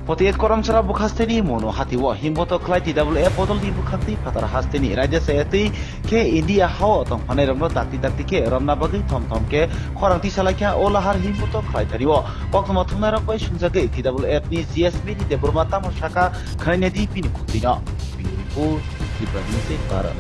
Potiet koram sara bukhasteni mono hati wa himboto klai TWF bodol di bukhati patar hasteni raja sayati ke India haw tong panai ramno takti ke ramna bagi thom ke korang ti salakya olahar himboto klai tariwo waktu mathumna rakai sunjage TWF ni GSB ni deburma tamo shaka khaine di pini kutina pinipu di provinsi Barat.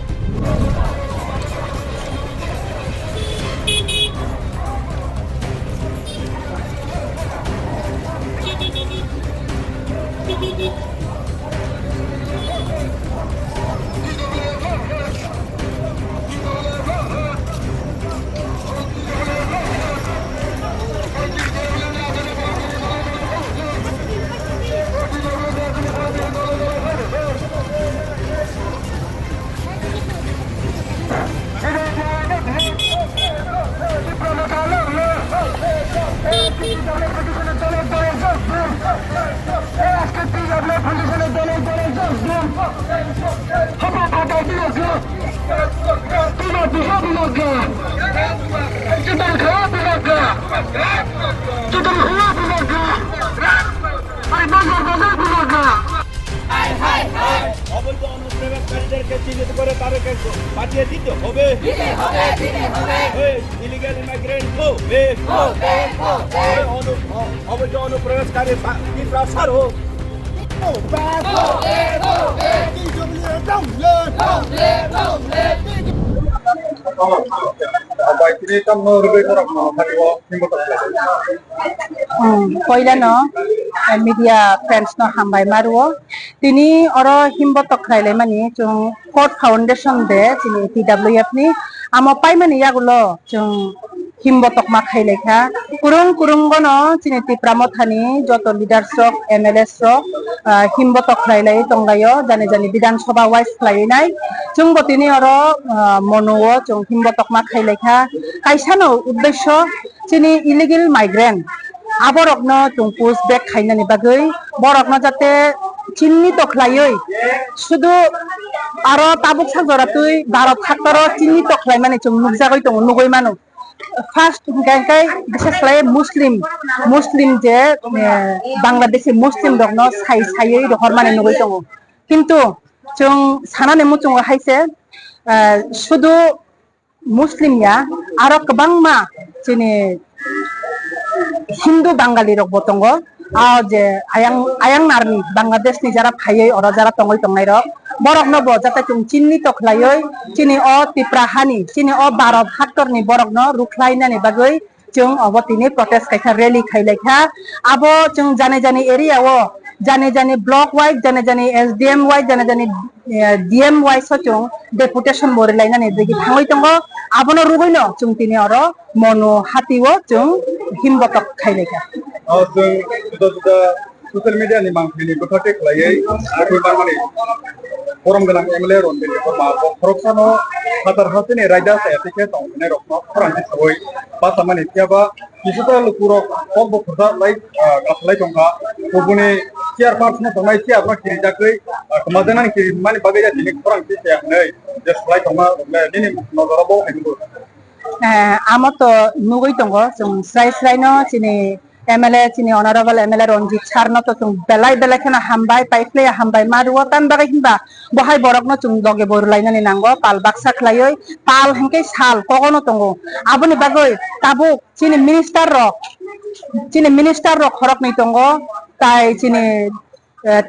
অবৈধ অনুপ্রবেশকারীদেরকে চিহ্নিত করে তাদেরকে পাঠিয়ে দিতে হবে illegal immigrant অবৈধ অনুপ্রবেশকারী প্রসার হোক Koila no media friends no hambai maruo tini oro himbo tokrai mani chung Ford Foundation de tini TWF ni amo pai mani yagulo chung himbo tokma khaile kha kurung gono tini tipramothani joto leaders rok MLS rok himbo tokrai lai tonglayo jani bidan sabha wise lai nai chung botini oro monuo chung himbo tokma khaile kha kaisano uddesho tini illegal migrant aborokno chung push back khainani bagui borokno jate চিহ্নিত খ্লাইই শুধু আরো তাবুক সাজরা তুই ভারত থাকতারো চিহ্নিত খ্লাই মানে chung nukjagoi tong nugoi manu first গায়কাই বিশেষ করে মুসলিম যে বাংলাদেশি মুসলিম রকনো সাইয়ে রহর মানে নগৈ দङ কিন্তু जों सानानै मुचुं हायसे শুধু মুসলিময়া আরো गोबांमा जोंनि হিন্দু বাঙালি রক বতঙ্গ যে আয়াং নারনি বাংলাদেশনি যারা ফাইয়ে ওরা যারা তঙ্গই তঙ্গাই রক বরক নব যাতে जों চিহ্নিত খ্লাইই চিনি অ তিপ্রাহানি চিনি অ ভারত হাতরনি বরক ন রুখলাইনানি বাগৈ जों अबतिनि प्रोटेस्ट खायखा रैली खायलायखा आबो जों जाने एरियाओ जाने ब्लॉक वाइज जाने SDM वाइज जाने DM वाइज जों डेपुटेशन बरलायनानै बेगि थाङै दङ आबोनो रुगैनो जों तिनि अरो मनो हातिओ जों हिमबतक खायलायखा जों जुदा ससियेल मीडिया नि मांखिनि कथाटे खालायै आरो बारमानि फोरम गोनां MLA रनदेनि मा फरकसानो हाजार हासिनि रायदा सायातिके दंने रखनो फरांनि सबै पासामानि थियाबा किसुता लुकुरो कब फुरदा लाइक गासलाय दंगा गुबुनि चेयार पार्सन दंनाय चेयार किरिजाखै कमाजनानि किरि मानि बागै दिनि फरांनि सायानै जसलाय दंगा दिनि नजराबो हैबो आमतो नुगै दङ जों स्रायनो चिनि MLA चिनि अनारेबल MLA रनजित सारनो तो जों बेलाय खाना हामबाय पाइफ्ले हामबाय मारुवा तान बागै हिनबा बहाय बरकनो जों लगे बरलायनानै नांगो पाल बाक्सा खलायै पाल हेंकै साल कगनो दङ आबोनि बागै ताबु चिनि मिनिस्टार रक खरक नै दङ ताइ चिनि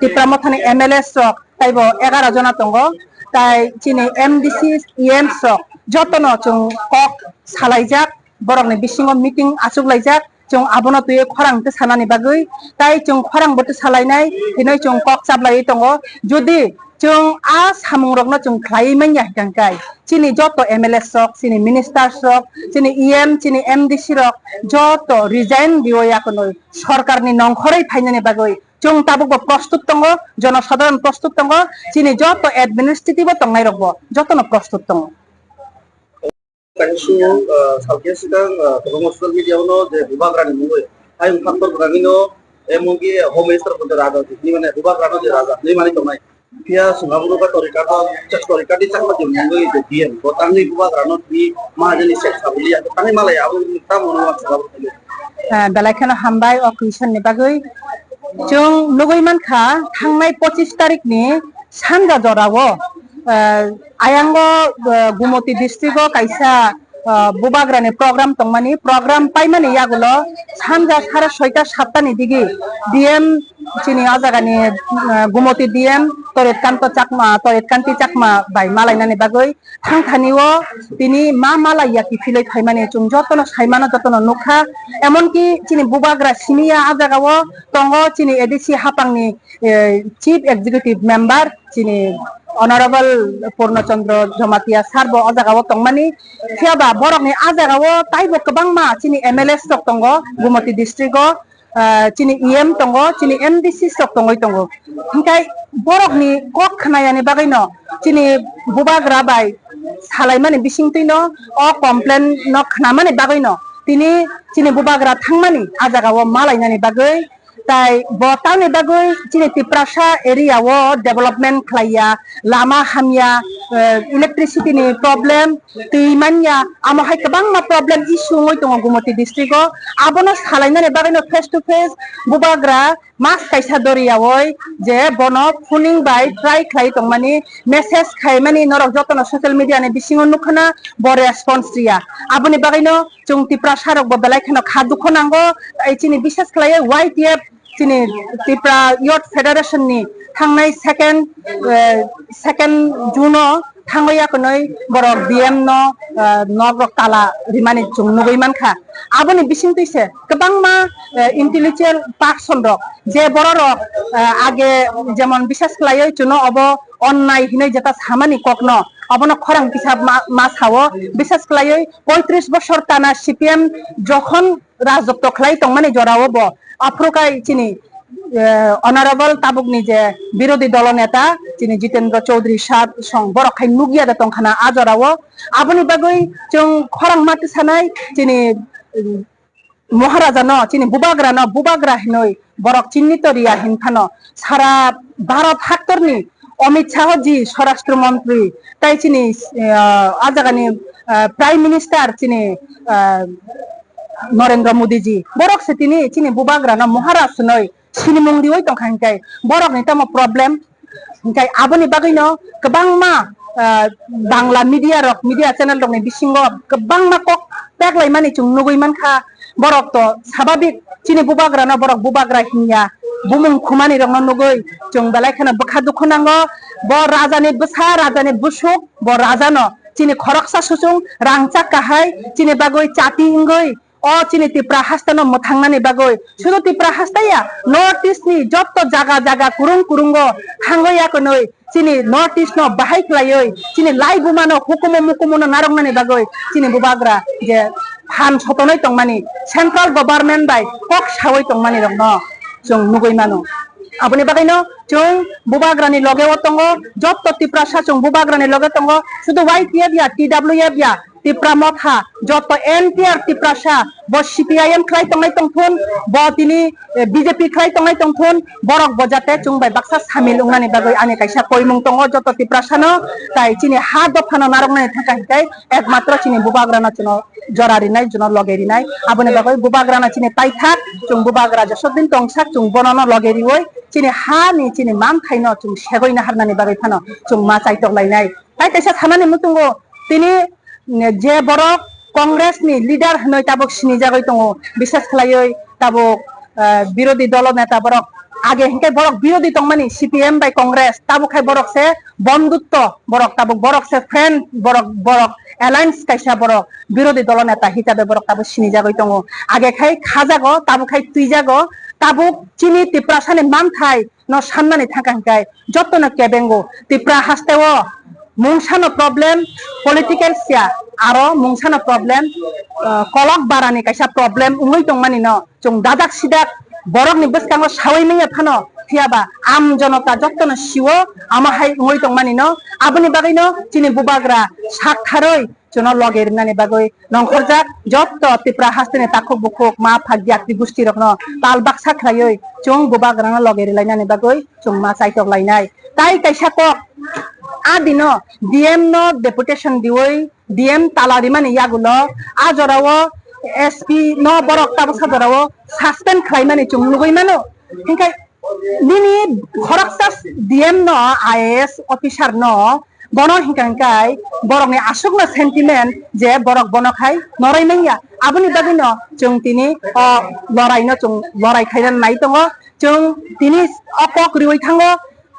तिप्रामथानि MLS रक ताइबो 11 जना दङ ताइ चिनि MDC EMS रक जतनो जों कक सालायजाक बरकनि बिसिङाव मिटिं आसुगलायजाक जों आबोनो तुये खरांते सानानि बागै ताइ जों खरांबोते सालायनाय हिनै जों कक चाबलायै दङ जुदि जों आ सामुंरकनो जों ख्लायैमोन याहगांकाय चिनि जतो MLS रक चिनि मिनिस्टार्स रक चिनि EM चिनि MDC रक जतो रिजाइन दियोयाकनो सरकारनि नंखरै फाइनानि बागै जों ताबुक प्रस्तुत दङ जनसाधारण प्रस्तुत दङ चिनि जतो एडमिनिस्ट्रेटिभ दंनाय रकबो जतनो प्रस्तुत दङ Kansu salkia sidang promosional media uno je Bubak Rani mungoi ayam faktor berangino mungki home minister pada raga ini mana Bubak Rani je raga ini mana tomai dia sungabuno ka torikata di cakap je mungoi je dia botang ni Bubak Rani di mahajani seks abilia tangi malaya aku minta mono sungabuno बेलायखानो हामबाय अ question नि बागै जों नुगैमानखा थांनाय 25 तारिखनि सानजा जरावो आयांगो गुमती डिस्ट्रिक्टआव कायसा बुबाग्रानि programme तंमानि programme पाइमानि यागुलो सानजा 6:30 7टानि दिगि DM चिनि आजागानि गुमती डीएम तरेतकान्ति चाकमा बाय मालायनानि बागै थांथानिओ तिनि मा मालायाकि फिलै थाइमानि जों जतनो साइमानो जतनो नुखा एमनकि चिनि बुबाग्रा सिमिया आजागावो तंगो चिनि एडिसि हापांनि चीफ एग्जीक्यूटिव मेंबर चिनि অনারেবল পূর্ণচন্দ্র জমাতিয়া সারবো আজাগাও তংমানি ফিয়াবা বরকনি আজাগাও তাইবো কবাংমা চিনি এমএলএ স্টক তঙ্গ গুমতি ডিস্ট্রিক্টও চিনি ইএম তঙ্গ চিনি এমডিসি স্টক তঙ্গই তঙ্গ হিংকাই বরকনি কক খানায়ানি বাগাইনো চিনি বুবাগ্রা বাই সালাইমানি বিসিংতৈনো অ কমপ্লেন ন খানামানি বাগাইনো তিনি চিনি বুবাগ্রা থাংমানি আজাগাও মালাইনানি বাগৈ তাই বটানি বাগৈ চিনি তিপ্রাসা এরিয়াও ডেভেলপমেন্ট খাইয়া লামা হামিয়া ইলেকট্রিসিটিনি প্রবলেম তৈমানিয়া আমহাই কবাংমা প্রবলেম ইস্যু মই দङ गुमती डिस्ट्रिक्टआव आबनो सालायनानै बागैनो फेस टू फेस बुबाग्रा मास कायसा दरियावै जे बनो फुनिं बाय ट्राई खाइ दंमानि मेसेज खाइमानि नरक जतनो ससियेल मिडियानि बिसिङाव नुखना ब रेसपन्स दिया आबनि बागैनो जों तिप्रासा रक बलायखनो खादुखो नांगो आइचिनि बिसेस खालाय वाइटिएफ चिनि त्रिपुरा इयथ फेडारेशननि थांनाय सेकेन्ड जुनो थांगयाखनै बरक बिएम न नगरक ताला रिमानि जों नुगैमानखा आबनि बिसिंतैसे गोबांमा इन्टेलेक्चुअल पार्सन रक जे बररक आगे जेमन बिसेस खालाय जुनो अब अन्नाय हिनै जेता सामानि ककन अबनो खरां पिसाब मा सावो बिसेस खालाय 35 বছর ताना सीपीएम যখন राजत्व खालाय तंमानि जरावो ब अफ्रुकाय चिनि অনারেবল তাবুকনি যে বিরোধী দল নেতা যিনি জিতেন্দ্র চৌধুরী সাহ সং বরখাই নুগিয়া দে তংখানা আজরাও আবনি বাগৈ जों খরাং মাটি সানাই যিনি মহারাজা ন যিনি বুবাগ্রা হিনৈ বরক চিহ্নিত রিয়া হিনফানো সারা ভারত হাক্তরনি অমিত শাহ জি স্বরাষ্ট্রমন্ত্রী তাই চিনি আজাগানি প্রাইম মিনিস্টার চিনি নরেন্দ্র মোদি জি বরক সে তিনি চিনি বুবাগ্রা ন মহারাজ নয় सिनिमुं दिवै तंखांखाय बरक नि तम प्रॉब्लम हिंखाय आबनि बागैनो गोबांमा बांला मिडिया चैनल दंनि बिसिङाव गोबांमा कक पेगलाय मानि जों नुगैमानखा बरक तो स्वाभाविक चिनि बुबाग्रा न बरक बुबाग्रा हिंया बुमुं खुमानि रंग नुगै जों बेलायखनो बखा दुखु नांगो ब राजानि बसा राजानि बुसुक ब राजानो चिनि खरकसा सुसुं रांचा काहाय चिनि बागै चाति इंगै ओ चिनि तिप्रा हास्तानो मथांनानि बागै सुदु तिप्रा हास्ताया नॉर्थ ईस्ट नि जत्त जागा कुरुंगो हांगयाकनै चिनि नॉर्थ ईस्ट न बाहाय खलायै चिनि लाइबुमानो हुकुम मुकुमनो नारंनानि बागै चिनि बुबाग्रा जे हान सतनै तंमानि सेंट्रल गवर्नमेंट बाय कक सावै तंमानि रंनो जों नुगैमानो आबनि बागैनो जों बुबाग्रानि लगेव तंगो जत्त तिप्रा जों बुबाग्रानि लगे तंगो सुदु वाइटिएफ या टीडब्ल्यूएफ या तिप्रा मथा जत एनटीआर तिप्रासा ब सीपीआईएम खाय तंगै तंथुन ब तिनि बीजेपी खाय तंगै तंथुन बरक बजाते चुंबाय बाक्सा सामिल उंनानि बागै आनि कायसा कयमुं तंगो जत तिप्रासानो ताइ चिनि हा दफानो नारंनानि थाखाय एकमात्र चिनि बुबाग्राना चुनो जरारिनाय जुनो लगेरिनाय आबनि बागै बुबाग्राना चिनि ताइथाक जों बुबाग्रा जसदिन तंसाक जों बननो लगेरिवै चिनि हा नि चिनि मान खायनो जों सेगयना हारनानि बागै फानो जों मा चाइतलायनाय ताइ कायसा थानानि मुतुंगो तिनि जे बरक कांग्रेस नि लीडर हनै ताबुक सिनि जागै दङ बिसेस खालायै ताबुक बिरोधी दल नेता बरक आगे हिंके बरक बिरोधी तंमानि सीपीएम बाय कांग्रेस ताबुखाय बरक से बंधुत्व बरक ताबुक बरक से फ्रेंड बरक एलायंस कायसा बरक बिरोधी दल नेता हिसाबै बरक ताबुक सिनि जागै दङ आगे खाय खाजागो ताबुखाय तुइजागो ताबुक चिनि तिप्रासानि मानथाय न साननानै थाखाय जत्तनो केबेंगो तिप्रा हास्तेओ मुंसानो प्रॉब्लेम पॉलिटिकल सिया आरो मुंसानो प्रॉब्लेम कलक बारानि कायसा प्रॉब्लेम उंगै तंमानि न जों दादाक सिदाक बरकनि बसकांगो सावैमैया फानो थियाबा आम जनता जत्तनो सिवो आमाहाय उंगै तंमानि न आबनि बागैनो चिनि बुबाग्रा साकथारै जोनो लगेरिनानि बागै नंखरजाक जत्त तिप्रा हास्तेनि ताखुक बुखुक मा फाग्याक्ति गुस्ति रखनो ताल बाक्सा खायै जों बुबाग्राना लगेरिलायनानि बागै जों मा चाइतलायनाय ताइ कायसा कक आदिनो डीएम नो डेपुटेशन दिवै डीएम तालारिमानि यागुलो आजरावो एसपी नो बरक ताबसा जरावो सस्पेंड खालायनानि जों नुगैमानो हिंखाय निनि खरकसास डीएम न आईएएस ऑफिसर न बनो हिंखाय बरकनि आसुकनो सेंटिमेंट जे बरक बनखाय नरायनाया आबुनि बागैनो जों तिनि लरायनो जों लरायखायनानै नाय दङ जों तिनि अकक रिवै थाङो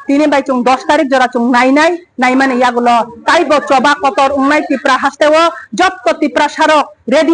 तिनि बाय जों 10 तारिख जरा जों नाय माने यागुलो ताइबो चबा कतर उंनाय तिप्रा हास्तेव जब तो तिप्रा सारक रेडी